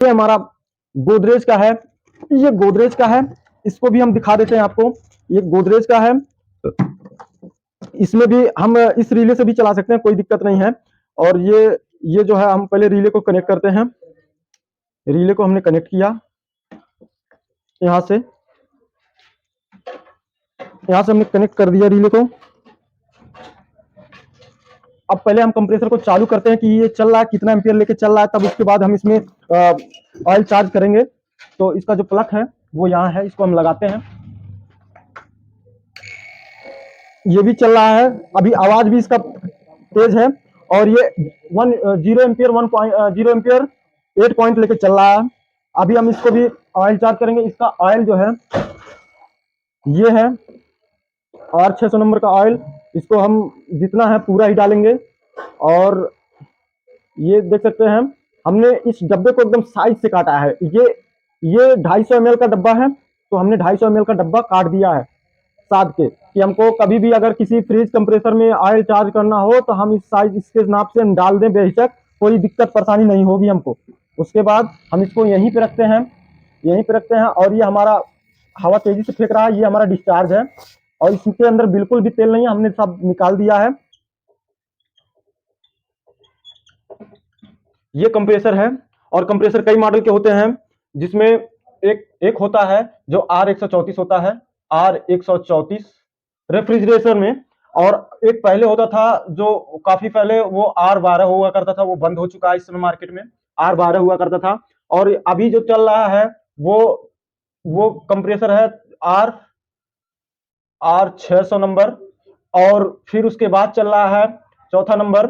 ये हमारा गोदरेज का है, ये गोदरेज का है। इसको भी हम दिखा देते हैं आपको। ये गोदरेज का है, इसमें भी हम इस रिले से भी चला सकते हैं, कोई दिक्कत नहीं है। और ये जो है, हम पहले रिले को कनेक्ट करते हैं। रिले को हमने कनेक्ट किया यहाँ से, हमने कनेक्ट कर दिया रिले को। अब पहले हम कंप्रेसर को चालू करते हैं कि ये चल रहा है, कितना एम्पियर लेके चल रहा है, तब उसके बाद हम इसमें ऑयल चार्ज करेंगे। तो इसका जो प्लग है वो यहाँ है, इसको हम लगाते हैं। ये भी चल रहा है, अभी आवाज भी इसका तेज है। और ये 0 एम्पियर 1.0 एम्पियर 8 पॉइंट लेके चल रहा है। अभी हम इसको भी ऑयल चार्ज करेंगे। इसका ऑयल जो है ये है R600 नंबर का ऑयल। इसको हम जितना है पूरा ही डालेंगे। और ये देख सकते हैं, हमने इस डब्बे को एकदम साइज से काटा है। ये 250 ml का डब्बा है, तो हमने 250 ml का डब्बा काट दिया है साथ के, कि हमको कभी भी अगर किसी फ्रिज कंप्रेसर में ऑयल चार्ज करना हो तो हम इस साइज, इसके नाप से हम डाल दें, बेहिचक, कोई दिक्कत परेशानी नहीं होगी हमको। उसके बाद हम इसको यहीं पे रखते हैं, और ये हमारा हवा तेजी से फेंक रहा है, ये हमारा डिस्चार्ज है। और इसके अंदर बिल्कुल भी तेल नहीं है, हमने सब निकाल दिया है। ये कंप्रेसर है, और कंप्रेसर कई मॉडल के होते हैं, जिसमें एक होता है जो R134 होता है, R134 रेफ्रिजरेटर में। और एक पहले होता था जो काफी पहले, वो R12 हुआ करता था, वो बंद हो चुका है इस समय मार्केट में। R12 हुआ करता था। और अभी जो चल रहा है वो कंप्रेसर है R600 नंबर। और फिर उसके बाद चल रहा है चौथा नंबर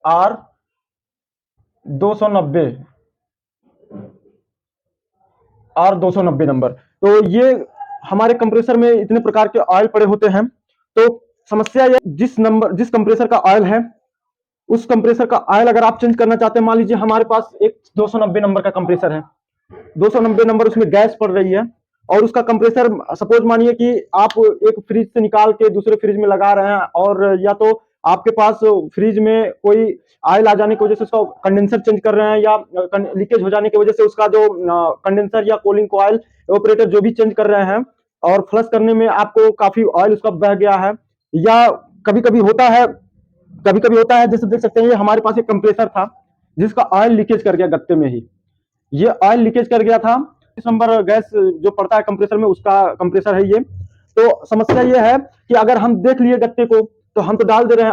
R290 नंबर। तो ये हमारे कंप्रेसर में इतने प्रकार के ऑयल पड़े होते हैं। तो समस्या ये, जिस कंप्रेसर का ऑयल है, उस कंप्रेसर का ऑयल अगर आप चेंज करना चाहते हैं, मान लीजिए हमारे पास एक 290 नंबर का कंप्रेसर है, 290 नंबर, उसमें गैस पड़ रही है, और उसका कंप्रेसर, सपोज मानिए कि आप एक फ्रिज से निकाल के दूसरे फ्रिज में लगा रहे हैं, और या तो आपके पास फ्रिज में कोई ऑयल आ जाने की वजह से उसका कंडेंसर चेंज कर रहे हैं, या लीकेज हो जाने की वजह से उसका जो कंडेंसर या कूलिंग कॉइल ऑपरेटर जो भी चेंज कर रहे हैं, और फ्लश करने में आपको काफी ऑयल उसका बह गया है। या कभी कभी होता है, जैसे देख सकते हैं, ये हमारे पास एक कंप्रेसर था जिसका ऑयल लीकेज कर गया गत्ते में ही। ये ऑयल लीकेज कर गया था। इस नंबर गैस जो पड़ता है कंप्रेसर में, उसका कंप्रेसर है ये। तो समस्या ये है कि अगर हम देख लिए गत्ते को तो हम तो डाल दे रहे हैं,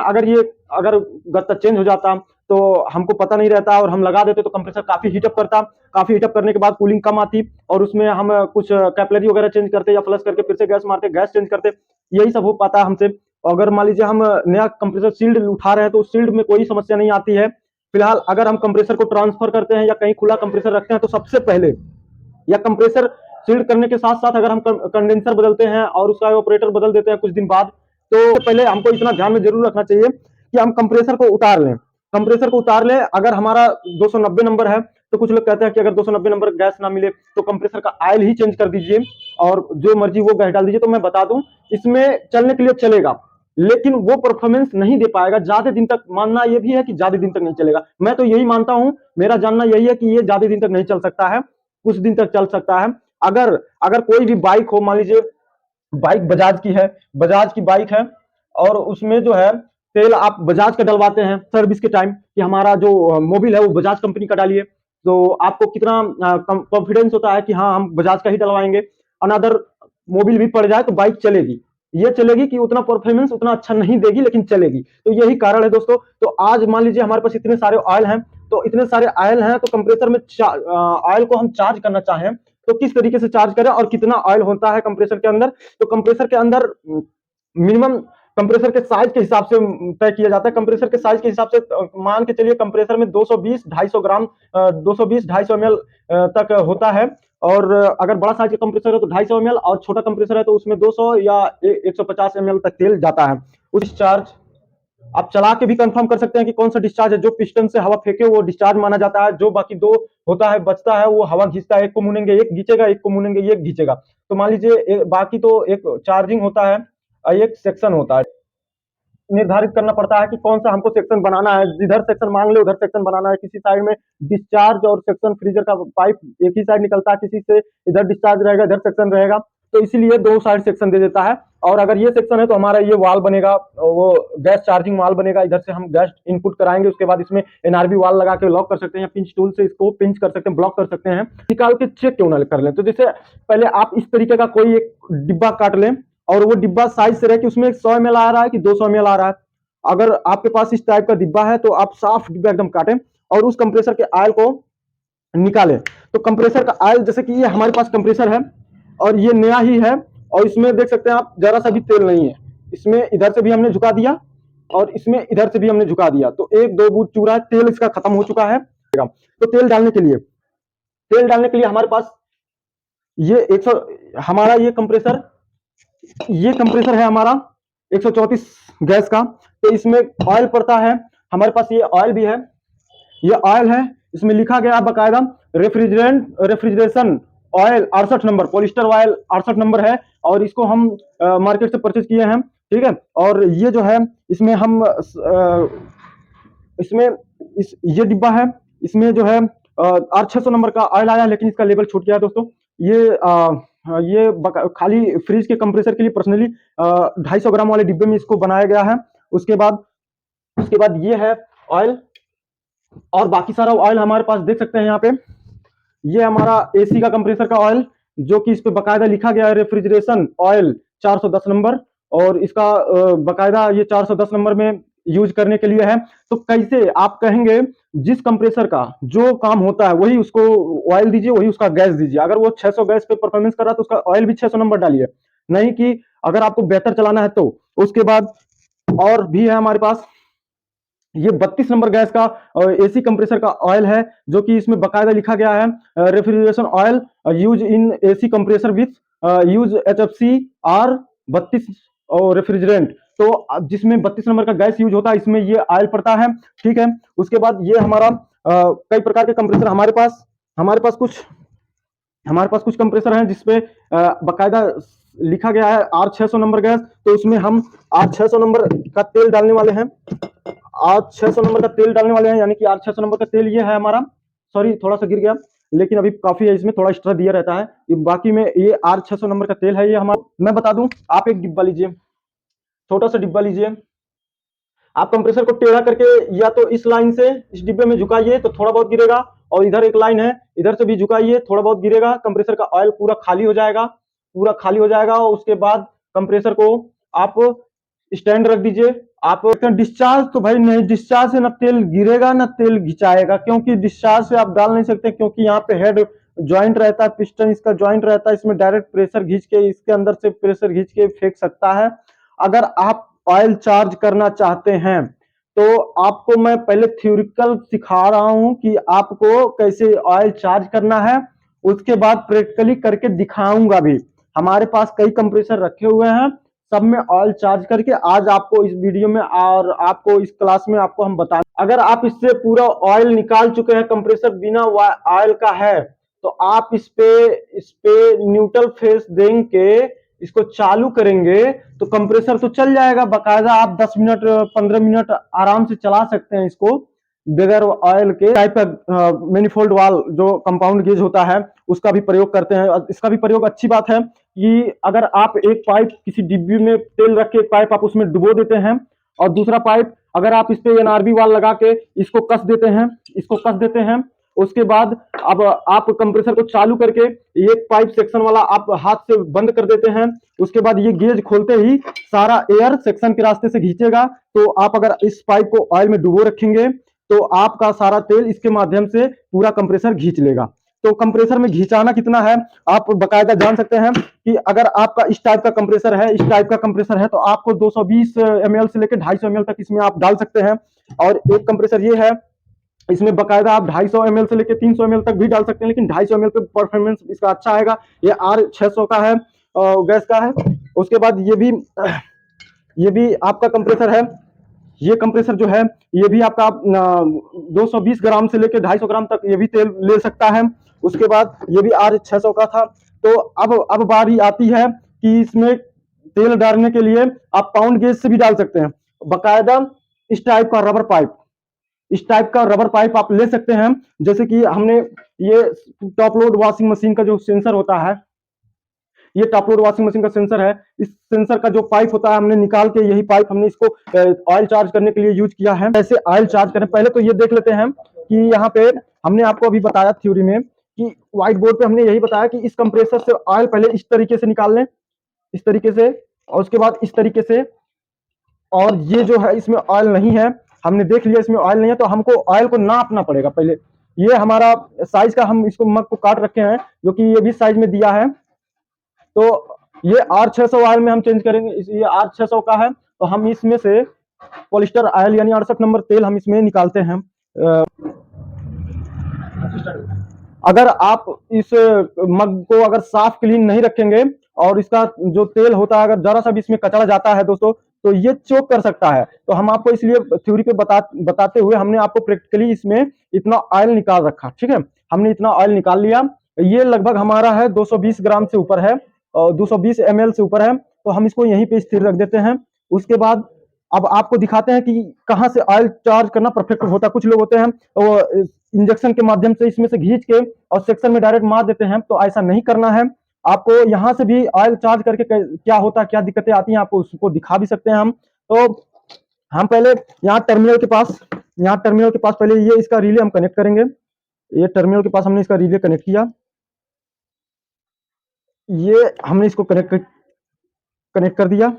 अगर गत्ता चेंज हो जाता तो हमको पता नहीं रहता और हम लगा देते, तो कंप्रेसर काफी हीटअप करता। काफी हीटअप करने के बाद कूलिंग कम आती, और उसमें हम कुछ कैपलरी वगैरह चेंज करते, या फ्लश करके फिर से गैस मारते, गैस चेंज करते। यही सब हो पाता है हमसे। अगर मान लीजिए हम नया कंप्रेसर सील्ड उठा रहे हैं, तो उस सील्ड में कोई समस्या नहीं आती है। फिलहाल अगर हम कंप्रेसर को ट्रांसफर करते हैं या कहीं खुला कंप्रेसर रखते हैं, तो सबसे पहले, या कंप्रेसर सील्ड करने के साथ साथ अगर हम कंडेंसर बदलते हैं और उसका ऑपरेटर बदल देते हैं कुछ दिन बाद, तो पहले हमको इतना ध्यान में जरूर रखना चाहिए कि हम कंप्रेसर को उतार लें। अगर हमारा 290 नंबर है, तो कुछ लोग कहते हैं कि अगर 290 नंबर गैस ना मिले तो कंप्रेसर का ऑयल ही चेंज कर दीजिए और जो मर्जी वो गैस डाल दीजिए। तो मैं बता दूं, इसमें चलने के लिए चलेगा, लेकिन वो परफॉर्मेंस नहीं दे पाएगा ज्यादा दिन तक। मानना ये भी है कि ज्यादा दिन तक नहीं चलेगा, मैं तो यही मानता हूं, मेरा जानना यही है कि ये ज्यादा दिन तक नहीं चल सकता है, कुछ दिन तक चल सकता है। अगर अगर कोई भी बाइक हो, मान लीजिए बाइक बजाज की है, बजाज की बाइक है, और उसमें जो है तेल आप बजाज का डलवाते हैं सर्विस के टाइम, कि हमारा जो मोबिल है वो बजाज कंपनी का डालिए, तो आपको कितना कॉन्फिडेंस होता है कि हाँ हम बजाज का ही डलवाएंगे। अनदर मोबिल भी पड़ जाए तो बाइक चलेगी, ये चलेगी कि उतना परफॉर्मेंस उतना अच्छा नहीं देगी, लेकिन चलेगी। तो यही कारण है दोस्तों। तो आज मान लीजिए हमारे पास इतने सारे ऑयल हैं, तो कंप्रेसर में ऑयल को हम चार्ज करना चाहें तो किस तरीके से चार्ज करें, और कितना ऑयल होता है कंप्रेसर के अंदर। तो कंप्रेसर के अंदर मिनिमम कंप्रेसर के साइज के हिसाब से तय किया जाता है। कंप्रेसर के साइज के हिसाब से मान के चलिए, कंप्रेसर में 220-250 ग्राम, 220-250 ml तक होता है। और अगर बड़ा साइज का कंप्रेसर है तो 250 ml, और छोटा कंप्रेसर है तो उसमें 200 या 150 ml तक तेल जाता है। उस डिस्चार्ज आप चला के भी कंफर्म कर सकते हैं कि कौन सा डिस्चार्ज है। जो पिस्टन से हवा फेंके वो डिस्चार्ज माना जाता है, जो बाकी दो होता है बचता है वो हवा खींचता है। एक को मुनेंगे एक खींचेगा, एक को मुनेंगे एक खींचेगा। तो मान लीजिए बाकी तो एक चार्जिंग होता है, एक सेक्शन होता है। निर्धारित करना पड़ता है कि कौन सा हमको सेक्शन बनाना है। जिधर सेक्शन मांग ले उधर सेक्शन बनाना है। किसी साइड में डिस्चार्ज और सेक्शन फ्रीजर का पाइप एक ही साइड निकलता है, किसी से इधर डिस्चार्ज रहेगा इधर सेक्शन रहेगा, तो इसीलिए दो साइड सेक्शन दे देता है। और अगर ये सेक्शन है तो हमारा ये वाल बनेगा, वो गैस चार्जिंग वाल बनेगा। इधर से हम गैस इनपुट कराएंगे, उसके बाद इसमें एनआरबी वाल लगा के लॉक कर सकते हैं, पिंच टूल से इसको पिंच कर सकते हैं, ब्लॉक कर सकते हैं। निकाल के चेक क्यों ना कर लें। तो जैसे पहले आप इस तरीके का कोई एक डिब्बा काट लें, और वो डिब्बा साइज से रहे कि उसमें 100 ml आ रहा है कि 200 ml आ रहा है। अगर आपके पास इस टाइप का डिब्बा है तो आप साफ डिब्बा एकदम काटें और उस कंप्रेसर के ऑयल को निकालें। तो कंप्रेसर का ऑयल, जैसे कि ये हमारे पास कंप्रेसर है और ये नया ही है, और इसमें देख सकते हैं आप जरा सा भी तेल नहीं है। इसमें इधर से भी हमने झुका दिया और इसमें इधर से भी हमने झुका दिया, तो एक दो बूंद चूरा है, तेल इसका खत्म हो चुका है। तो तेल डालने के लिए हमारे पास ये 100 हमारा ये कंप्रेसर है हमारा 134 गैस का। तो इसमें ऑयल पड़ता है हमारे पास, ये ऑयल भी है, ये ऑयल है। इसमें लिखा गया बकायदा refrigeration oil 68 number, polyester oil 68 number है, और इसको हम मार्केट से परचेज किए हैं, ठीक है। और ये जो है इसमें हम इसमें ये डिब्बा है, इसमें जो है R600 नंबर का ऑयल आया, लेकिन इसका लेवल छूट गया है दोस्तों। ये खाली फ्रिज के कंप्रेसर के लिए पर्सनली 250 ग्राम वाले डिब्बे में इसको बनाया गया है। उसके बाद ये है ऑयल, और बाकी सारा ऑयल हमारे पास देख सकते हैं यहाँ पे। ये हमारा एसी का कंप्रेसर का ऑयल, जो कि इस पे बकायदा लिखा गया है रेफ्रिजरेशन ऑयल 410 नंबर, और इसका बकायदा ये 410 नंबर में यूज करने के लिए है। तो कैसे आप कहेंगे, जिस कंप्रेसर का जो काम होता है वही उसको ऑयल दीजिए, वही उसका गैस दीजिए। अगर वो 600 गैस पे परफॉर्मेंस कर रहा है तो उसका ऑयल भी 600 नंबर डालिए, नहीं कि अगर आपको बेहतर चलाना है तो। उसके बाद और भी है हमारे पास, ये 32 नंबर गैस का एसी कंप्रेसर का ऑयल है, जो कि इसमें बकायदा लिखा गया है refrigeration oil use in AC compressor with use HFC R32 और रेफ्रिजरेंट। तो जिसमें 32 नंबर का गैस यूज होता है, इसमें ये ऑयल पड़ता है, ठीक है। उसके बाद ये हमारा कई प्रकार के कंप्रेसर हमारे पास कुछ कंप्रेसर हैं जिसपे बकायदा लिखा गया है R600 नंबर गैस। तो उसमें हम R600 नंबर का तेल डालने वाले हैं, यानी कि R600 नंबर का तेल ये है हमारा। सॉरी, थोड़ा सा गिर गया, लेकिन अभी काफी है, इसमें थोड़ा एक्स्ट्रा दिया रहता है। बाकी में ये R600 नंबर का तेल है ये हमारा। मैं बता दूं, आप एक डिब्बा लीजिए, छोटा सा डिब्बा लीजिए, आप कंप्रेसर को टेढ़ा करके या तो इस लाइन से इस डिब्बे में झुकाइए तो थोड़ा बहुत गिरेगा, और इधर एक लाइन है, इधर से भी झुकाइए, थोड़ा बहुत गिरेगा। कंप्रेसर का ऑयल पूरा खाली हो जाएगा, और उसके बाद कंप्रेसर को आप स्टैंड रख दीजिए। आप डिस्चार्ज, तो भाई नहीं, डिस्चार्ज से ना तेल गिरेगा ना तेल घिंचाएगा, क्योंकि डिस्चार्ज से आप डाल नहीं सकते, क्योंकि यहाँ पे हेड ज्वाइंट रहता है, पिस्टन इसका ज्वाइंट रहता है, इसमें डायरेक्ट प्रेशर खींच के, इसके अंदर से प्रेशर खींच के फेंक सकता है। अगर आप ऑयल चार्ज करना चाहते हैं तो आपको मैं पहले थ्योरिकल सिखा रहा हूं कि आपको कैसे ऑयल चार्ज करना है, उसके बाद प्रैक्टिकली करके दिखाऊंगा भी। हमारे पास कई कंप्रेसर रखे हुए हैं, सब में ऑयल चार्ज करके आज आपको इस वीडियो में और आपको इस क्लास में आपको हम बता। अगर आप इससे पूरा ऑयल निकाल चुके हैं, कंप्रेसर बिना ऑयल का है, तो आप इस पे न्यूट्रल फेस देंगे, इसको चालू करेंगे तो कंप्रेसर तो चल जाएगा बकायदा। आप 10 मिनट 15 मिनट आराम से चला सकते हैं इसको बगैर ऑयल के। टाइप का मैनिफोल्ड वाल जो कंपाउंड गेज होता है उसका भी प्रयोग करते हैं। इसका भी प्रयोग अच्छी बात है कि अगर आप एक पाइप किसी डिब्बी में तेल रख के एक पाइप आप उसमें डुबो देते हैं, और दूसरा पाइप अगर आप इस पे एनआरबी वाल लगा के इसको कस देते हैं, उसके बाद अब आप कंप्रेसर को चालू करके एक पाइप सेक्शन वाला आप हाथ से बंद कर देते हैं, उसके बाद ये गेज खोलते ही सारा एयर सेक्शन के रास्ते से खींचेगा। तो आप अगर इस पाइप को ऑयल में डुबो रखेंगे तो आपका सारा तेल इसके माध्यम से पूरा कंप्रेसर खींच लेगा। तो कंप्रेसर में घिंचाना कितना है आप बकायदा जान सकते हैं कि अगर आपका इस टाइप का कंप्रेसर है तो आपको 220 ml से लेकर 250 ml तक इसमें आप डाल सकते हैं। और एक कंप्रेसर ये है, इसमें बकायदा आप 250 ml से लेकर 300 ml तक भी डाल सकते हैं, लेकिन 250 ml पे परफॉर्मेंस इसका अच्छा आएगा। ये R600 का है, गैस का है। उसके बाद ये भी आपका कंप्रेसर है। ये कंप्रेसर जो है ये भी आपका 220 ग्राम से लेकर 250 ग्राम तक ये भी तेल ले सकता है। उसके बाद ये भी R600 का था। तो अब बारी आती है कि इसमें तेल डालने के लिए आप पाउंड गेज से भी डाल सकते हैं। बकायदा इस टाइप का रबर पाइप, इस टाइप का रबर पाइप आप ले सकते हैं। जैसे कि हमने ये टॉप लोड वॉशिंग मशीन का जो सेंसर होता है, ये टॉप लोड वॉशिंग मशीन का सेंसर है। इस सेंसर का जो पाइप होता है हमने निकाल के, यही पाइप हमने इसको ऑयल चार्ज करने के लिए यूज किया है। ऐसे ऑयल चार्ज करें, पहले तो ये देख लेते हैं कि यहाँ पे हमने आपको अभी बताया थ्योरी में कि व्हाइट बोर्ड पे हमने यही बताया कि इस कंप्रेसर से ऑयल पहले इस तरीके से निकाल लें, इस तरीके से, और उसके बाद इस तरीके से। और ये जो है इसमें ऑयल नहीं है, हमने देख लिया इसमें ऑयल नहीं है, तो हमको ऑयल को नापना पड़ेगा पहले। ये हमारा साइज का, हम इसको मग को काट रखे हैं जो कि ये भी साइज में दिया है। तो ये R600 ऑयल में हम चेंज करेंगे, ये R600 का है। तो हम इसमें से पॉलिस्टर ऑयल यानी 68 नंबर तेल हम इसमें निकालते हैं। अगर आप इस मग को अगर साफ क्लीन नहीं रखेंगे और इसका जो तेल होता है अगर जरा सा भी इसमें कचरा जाता है दोस्तों, तो ये चोक कर सकता है। तो हम आपको इसलिए थ्योरी पे बताते हुए हमने आपको प्रैक्टिकली इसमें इतना ऑयल निकाल रखा। ठीक है, हमने इतना ऑयल निकाल लिया। ये लगभग हमारा है 220 ग्राम से ऊपर है और 220 ml से ऊपर है। तो हम इसको यहीं पे स्थिर रख देते हैं। उसके बाद अब आपको दिखाते हैं कि कहाँ से ऑयल चार्ज करना परफेक्ट होता है। कुछ लोग होते हैं वो इंजेक्शन के माध्यम से इसमें से खींच के और सेक्शन में डायरेक्ट मार देते हैं, तो ऐसा नहीं करना है। आपको यहाँ से भी ऑयल चार्ज करके क्या होता है, क्या दिक्कतें आती हैं, आपको उसको दिखा भी सकते हैं हम। तो हम पहले यहाँ टर्मिनल के पास, पहले ये इसका रिले हम कनेक्ट करेंगे। ये टर्मिनल के पास हमने इसका रिले कनेक्ट किया, ये हमने इसको कनेक्ट कर दिया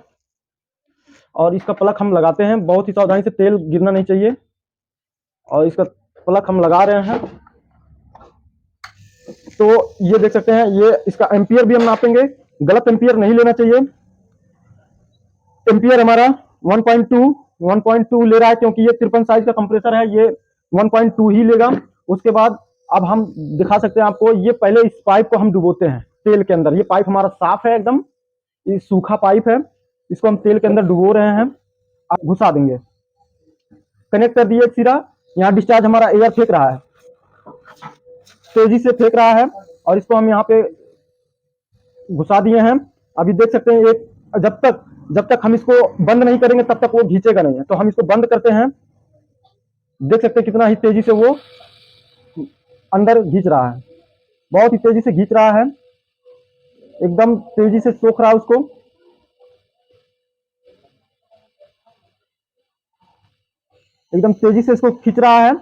और इसका प्लग हम लगाते हैं। बहुत ही सावधानी से, तेल गिरना नहीं चाहिए। और इसका प्लग हम लगा रहे हैं। तो ये देख सकते हैं, ये इसका एम्पियर भी हम नापेंगे, गलत एम्पियर नहीं लेना चाहिए। एम्पियर हमारा 1.2 ले रहा है क्योंकि ये 53 साइज का कंप्रेसर है, ये 1.2 ही लेगा। उसके बाद अब हम दिखा सकते हैं आपको, ये पहले इस पाइप को हम डुबोते हैं तेल के अंदर। ये पाइप हमारा साफ है एकदम, ये सूखा पाइप है, इसको हम तेल के अंदर डुबो रहे हैं। आप घुसा देंगे, कनेक्ट कर दिए एक सिरा। यहाँ डिस्चार्ज हमारा एयर फेंक रहा है, तेजी से फेंक रहा है, और इसको हम यहाँ पे घुसा दिए हैं। अभी देख सकते हैं, एक जब तक हम इसको बंद नहीं करेंगे तब तक वो खींचेगा नहीं है। तो हम इसको बंद करते हैं। देख सकते हैं कितना ही तेजी से वो अंदर खींच रहा है, बहुत ही तेजी से खींच रहा है, एकदम तेजी से सोख रहा है उसको। एकदम तेजी से इसको खींच रहा है।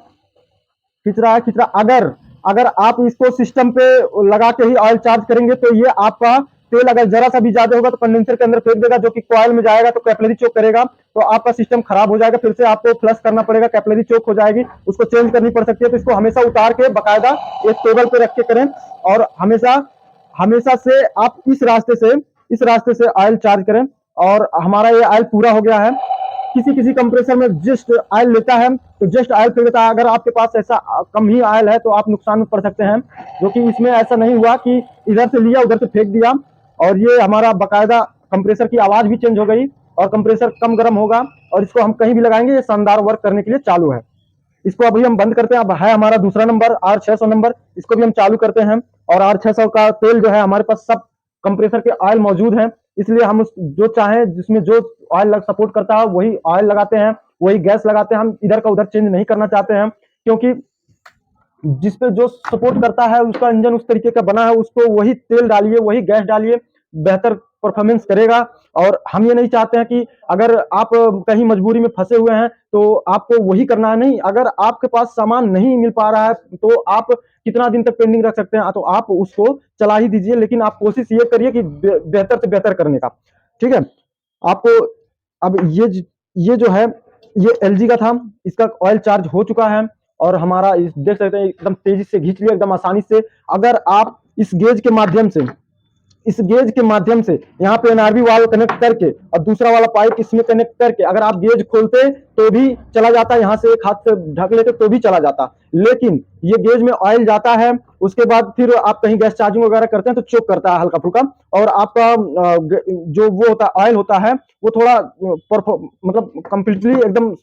अगर आप इसको सिस्टम पे लगा के ही ऑयल चार्ज करेंगे तो ये आपका तेल अगर जरा सा भी ज्यादा होगा तो कंडेंसर के अंदर फेंक देगा, जो कि कॉइल में जाएगा तो कैपिलरी चोक करेगा, तो आपका सिस्टम खराब हो जाएगा। फिर से आपको फ्लश करना पड़ेगा, कैपिलरी चोक हो जाएगी, उसको चेंज करनी पड़ सकती है। तो इसको हमेशा उतार के बकायदा एक टेबल पे रख के करें। और हमेशा से आप इस रास्ते से ऑयल चार्ज करें। और हमारा ये ऑयल पूरा हो गया है। किसी कंप्रेसर में जस्ट ऑयल लेता है तो जस्ट ऑयल फेंक देता है। अगर आपके पास ऐसा कम ही ऑयल है तो आप नुकसान में पड़ सकते हैं, जो कि इसमें ऐसा नहीं हुआ कि इधर से लिया उधर से फेंक दिया। और ये हमारा बकायदा कंप्रेसर की आवाज भी चेंज हो गई और कंप्रेसर कम गर्म होगा, और इसको हम कहीं भी लगाएंगे ये शानदार वर्क करने के लिए चालू है। इसको अभी हम बंद करते हैं। अब है हमारा दूसरा नंबर R600 नंबर, इसको भी हम चालू करते हैं। और R600 का तेल जो है हमारे पास सब कंप्रेसर के ऑयल मौजूद हैं, इसलिए हम जो चाहें जिसमें जो ऑयल सपोर्ट करता है वही ऑयल लगाते हैं, वही गैस लगाते हैं। हम इधर का उधर चेंज नहीं करना चाहते हैं, क्योंकि जिसपे जो सपोर्ट करता है उसका इंजन उस तरीके का बना है, उसको वही तेल डालिए, वही गैस डालिए, बेहतर परफॉर्मेंस करेगा। और हम ये नहीं चाहते हैं कि अगर आप कहीं मजबूरी में फंसे हुए हैं तो आपको वही करना है। नहीं, अगर आपके पास सामान नहीं मिल पा रहा है तो आप कितना दिन तक पेंडिंग रख सकते हैं, तो आप उसको चला ही दीजिए, लेकिन आप कोशिश ये करिए कि बेहतर से बेहतर करने का। ठीक है, आपको अब ये जो है ये LG का था, इसका ऑयल चार्ज हो चुका है और हमारा देख सकते हैं एकदम तेजी से खींच लिया, एकदम आसानी से। अगर आप इस गेज के माध्यम से यहाँ पे NRV वाल कनेक्ट करके और दूसरा वाला पाइप इसमें कनेक्ट करके अगर आप गेज खोलते तो भी चला जाता, यहाँ से एक हाथ से ढक लेते तो भी चला जाता। लेकिन ये गेज में ऑयल जाता है, उसके बाद फिर आप कहीं गैस चार्जिंग वगैरह करते हैं तो चोक करता है हल्का फुल्का, और आपका जो वो होता है ऑयल होता है वो थोड़ा मतलब कंप्लीटली एकदम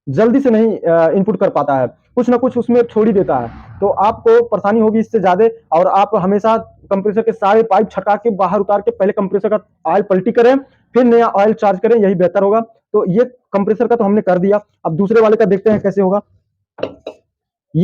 जल्दी से नहीं इनपुट कर पाता है, कुछ ना कुछ उसमें छोड़ ही देता है। तो आपको परेशानी होगी इससे ज्यादा। और आप हमेशा कंप्रेसर के सारे पाइप छटा के बाहर उतार के पहले कंप्रेसर का ऑयल पलटी करें, फिर नया ऑयल चार्ज करें, यही बेहतर होगा। तो ये कंप्रेसर का तो हमने कर दिया। अब दूसरे वाले का देखते हैं कैसे होगा।